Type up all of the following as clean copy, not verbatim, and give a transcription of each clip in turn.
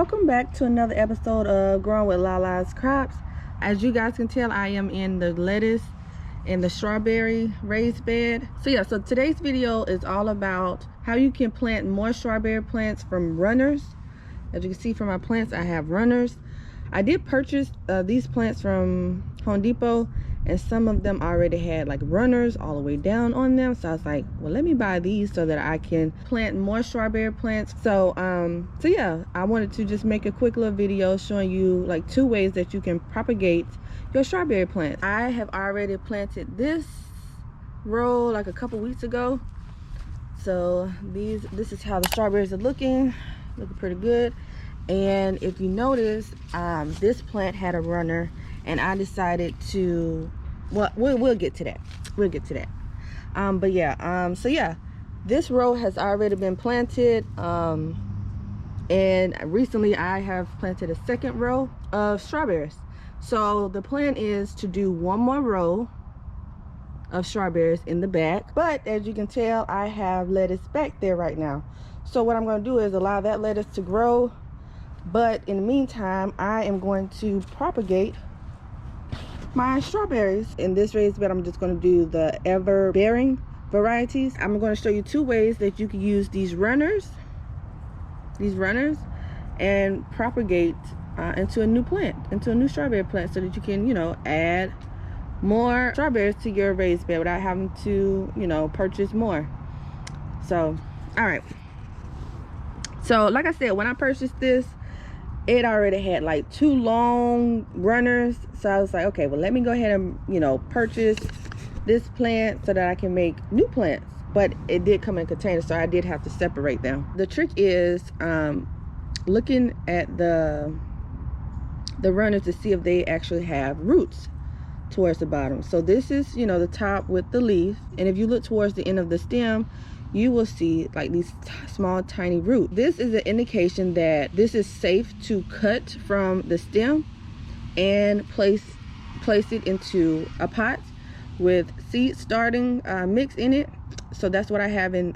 Welcome back to another episode of Growing with Lalascrops. As you guys can tell, I am in the lettuce and the strawberry raised bed. So today's video is all about how you can plant more strawberry plants from runners. As you can see from my plants, I have runners. I did purchase these plants from Home Depot, and some of them already had like runners all the way down on them. So I was like, well, let me buy these so that I can plant more strawberry plants. So yeah, I wanted to just make a quick little video showing you like 2 ways that you can propagate your strawberry plants. I have already planted this row like a couple weeks ago. So this is how the strawberries are looking pretty good. And if you notice, this plant had a runner, and I decided to, well, we'll get to that. But yeah, so yeah, this row has already been planted, and recently I have planted a second row of strawberries. So the plan is to do one more row of strawberries in the back, but as you can tell, I have lettuce back there right now. So what I'm going to do is allow that lettuce to grow, but in the meantime, I am going to propagate my strawberries. In this raised bed, I'm just going to do the ever bearing varieties. I'm going to show you 2 ways that you can use these runners and propagate into a new plant, into a new strawberry plant, so that you can, you know, add more strawberries to your raised bed without having to, you know, purchase more. So all right, so like I said, when I purchased this, it already had like 2 long runners. So I was like, okay, well, let me go ahead and, you know, purchase this plant so that I can make new plants. But it did come in containers, so I did have to separate them. The trick is looking at the runners to see if they actually have roots towards the bottom. So this is, you know, the top with the leaf, and if you look towards the end of the stem, you will see like these small tiny roots. This is an indication that this is safe to cut from the stem and place it into a pot with seed starting mix in it. So that's what I have in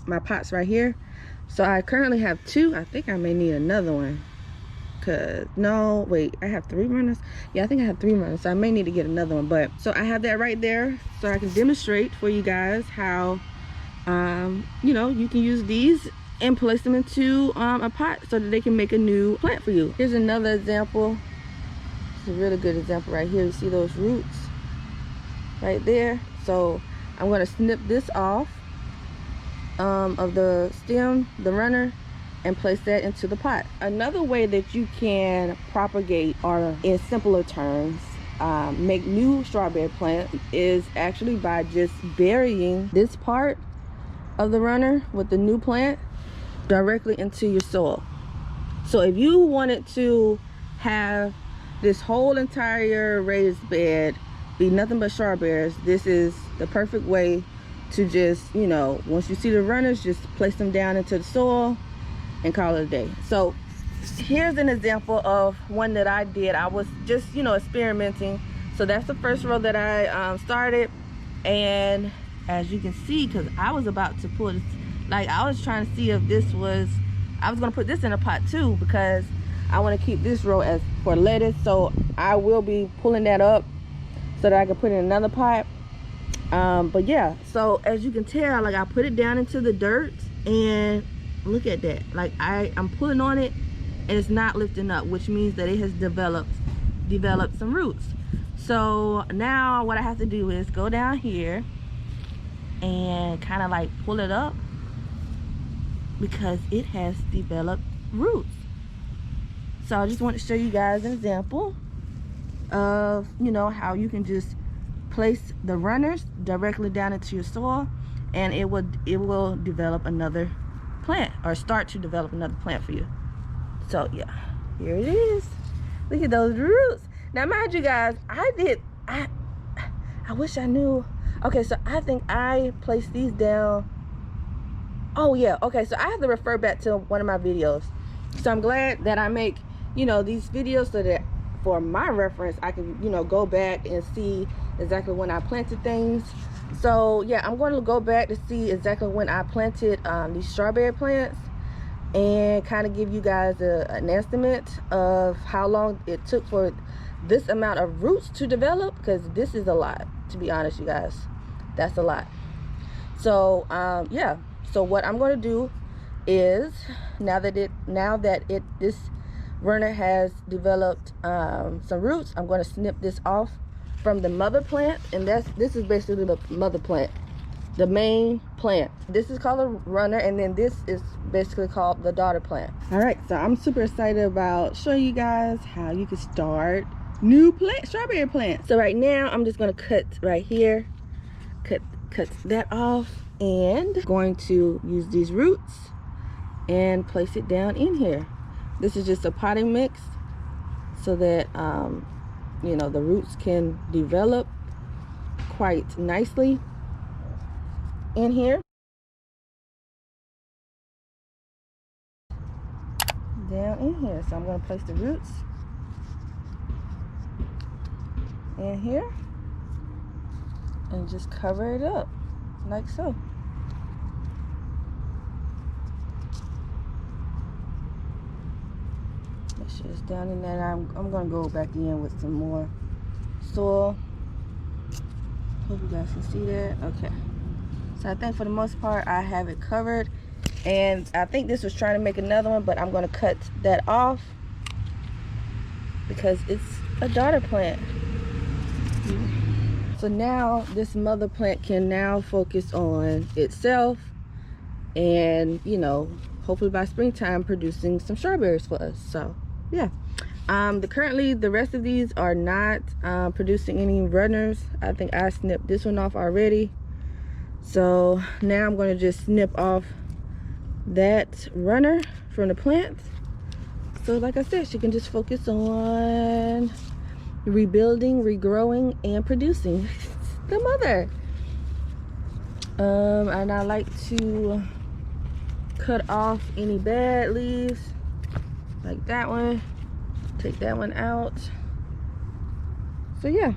my pots right here. So I currently have 2. I think I may need another one, cause no, wait, I have 3 runners. Yeah, I think I have 3 runners, so I may need to get another one. But so I have that right there, so I can demonstrate for you guys how you know, you can use these and place them into a pot so that they can make a new plant for you. Here's another example. It's a really good example right here. You see those roots right there? So I'm going to snip this off of the stem, the runner, and place that into the pot. Another way that you can propagate, or in simpler terms, make new strawberry plants, is actually by just burying this part of the runner with the new plant directly into your soil. So if you wanted to have this whole entire raised bed be nothing but strawberries, this is the perfect way to just, you know, once you see the runners, just place them down into the soil and call it a day. So here's an example of one that I did. I was just, you know, experimenting. So that's the first row that I started, and as you can see, because I was about to pull this, like I was trying to see if this was, I was going to put this in a pot too, because I want to keep this row as for lettuce. So I will be pulling that up so that I can put it in another pot. But yeah, so as you can tell, like I put it down into the dirt, and look at that, like I'm pulling on it and it's not lifting up, which means that it has developed some roots. So now what I have to do is go down here and kind of like pull it up, because it has developed roots. So I just want to show you guys an example of, you know, how you can just place the runners directly down into your soil, and it will develop another plant, or start to develop another plant for you. So yeah, here it is. Look at those roots. Now mind you guys, I wish I knew. Okay, so I think I placed these down. Oh yeah, okay, so I have to refer back to one of my videos. So I'm glad that I make, you know, these videos so that for my reference I can, you know, go back and see exactly when I planted things. So yeah, I'm going to go back to see exactly when I planted these strawberry plants. and kind of give you guys an estimate of how long it took for this amount of roots to develop, because this is a lot, to be honest, you guys. That's a lot. So yeah, so what I'm going to do is, now that this runner has developed some roots, I'm going to snip this off from the mother plant, and this is basically the mother plant, the main plant. This is called a runner, and then this is basically called the daughter plant. All right, so I'm super excited about showing you guys how you can start new strawberry plants. So right now I'm just going to cut right here, cut that off, and going to use these roots and place it down in here. This is just a potting mix so that you know, the roots can develop quite nicely in here. Down in here. So I'm going to place the roots in here and just cover it up like so. Make sure it's down in there. I'm going to go back in with some more soil. Hope you guys can see that. Okay. So I think for the most part I have it covered. And I think this was trying to make another one, but I'm going to cut that off because it's a daughter plant. So now this mother plant can now focus on itself and, you know, hopefully by springtime producing some strawberries for us. So yeah, currently the rest of these are not producing any runners. I think I snipped this one off already. So now I'm going to just snip off that runner from the plant, so like I said, she can just focus on rebuilding, regrowing, and producing the mother. And I like to cut off any bad leaves, like that one. Take that one out. So yeah.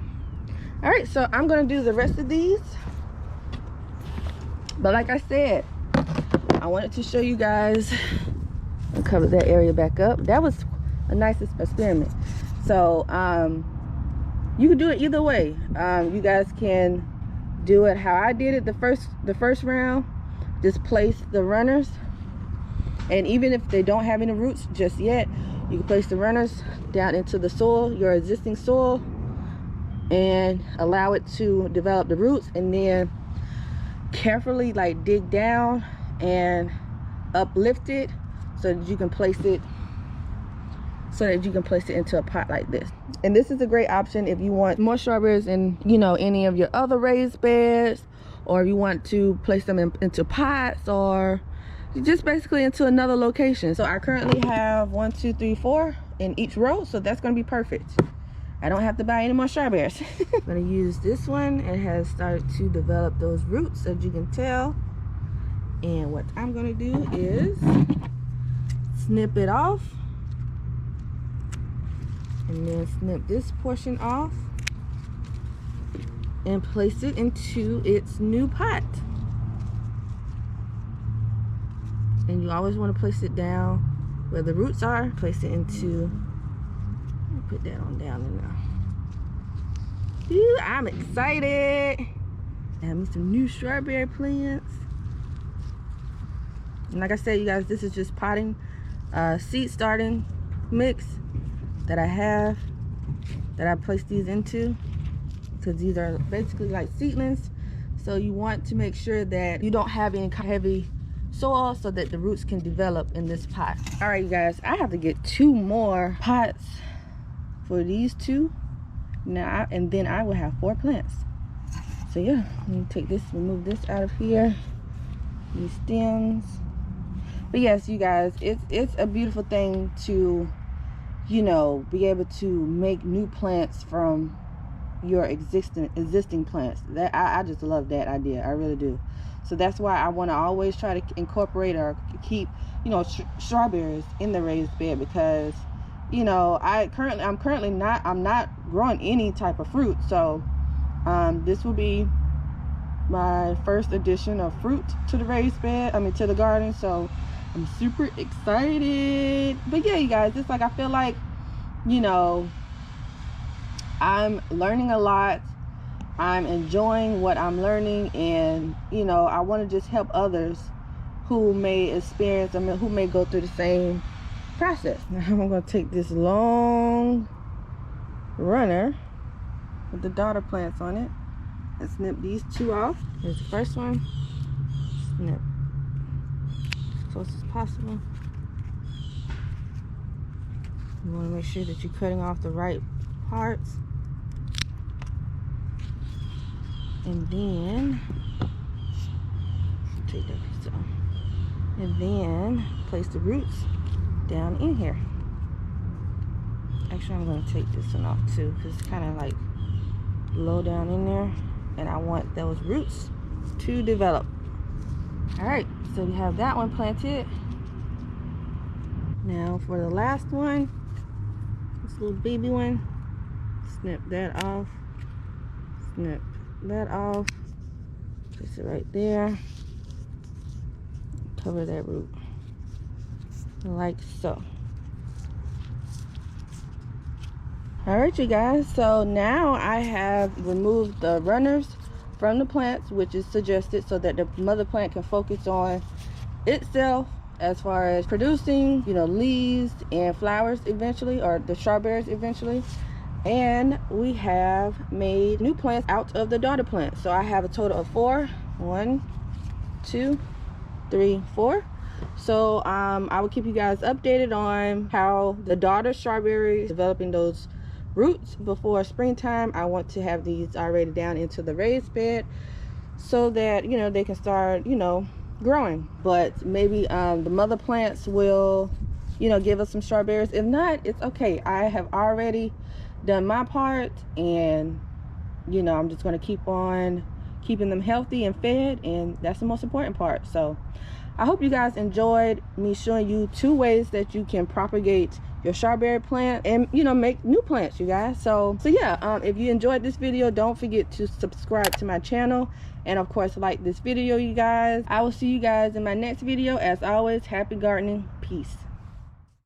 All right, so I'm gonna do the rest of these, but like I said, I wanted to show you guys and cover that area back up. That was a nice experiment. So you can do it either way. You guys can do it how I did it the first round. Just place the runners, and even if they don't have any roots just yet, you can place the runners down into the soil, your existing soil, and allow it to develop the roots, and then carefully like dig down and uplift it so that you can place it into a pot like this. And this is a great option if you want more strawberries in, you know, any of your other raised beds, or if you want to place them into pots, or just basically into another location. So I currently have 1, 2, 3, 4 in each row, so that's going to be perfect. I don't have to buy any more strawberries. I'm going to use this one. It has started to develop those roots, as you can tell. And what I'm going to do is snip it off, and then snip this portion off and place it into its new pot. And you always want to place it down where the roots are. Place it into, put that on down in there. Ooh, I'm excited. Have me some new strawberry plants. And like I said, you guys, this is just potting seed starting mix that I have, that I placed these into, because these are basically like seedlings. So you want to make sure that you don't have any heavy soil so that the roots can develop in this pot. All right, you guys, I have to get 2 more pots for these 2 now, and then I will have 4 plants. So yeah, let me take this, remove this out of here, these stems. But yes, you guys, it's a beautiful thing to, you know, be able to make new plants from your existing plants. That I just love that idea. I really do. So that's why I want to always try to incorporate or keep, you know, strawberries in the raised bed, because, you know, I'm currently not growing any type of fruit. So this will be my first addition of fruit to the raised bed, to the garden. So I'm super excited. But yeah, you guys, it's like I feel like, you know, I'm learning a lot. I'm enjoying what I'm learning, and you know, I want to just help others who may experience, who may go through the same process. Now I'm going to take this long runner with the daughter plants on it and snip these two off. Here's the first one. Snip as close as possible. You want to make sure that you're cutting off the right parts. And then take that piece off. And then place the roots down in here. Actually, I'm going to take this one off too, because it's kind of like low down in there, and I want those roots to develop. All right, so we have that one planted. Now for the last one, this little baby one, snip that off, snip that off, place it right there, cover that root like so. All right, you guys, so now I have removed the runners from the plants, which is suggested so that the mother plant can focus on itself as far as producing, you know, leaves and flowers eventually, or the strawberries eventually. And we have made new plants out of the daughter plant. So I have a total of 4. 1, 2, 3, 4. So I will keep you guys updated on how the daughter strawberries developing those roots before springtime. I want to have these already down into the raised bed so that, you know, they can start, you know, growing. But maybe the mother plants will, you know, give us some strawberries. If not, it's okay. I have already done my part, and you know, I'm just going to keep on keeping them healthy and fed, and that's the most important part. So I hope you guys enjoyed me showing you 2 ways that you can propagate your strawberry plant and, you know, make new plants, you guys. So yeah, if you enjoyed this video, don't forget to subscribe to my channel, and of course like this video, you guys. I will see you guys in my next video. As always, happy gardening. Peace.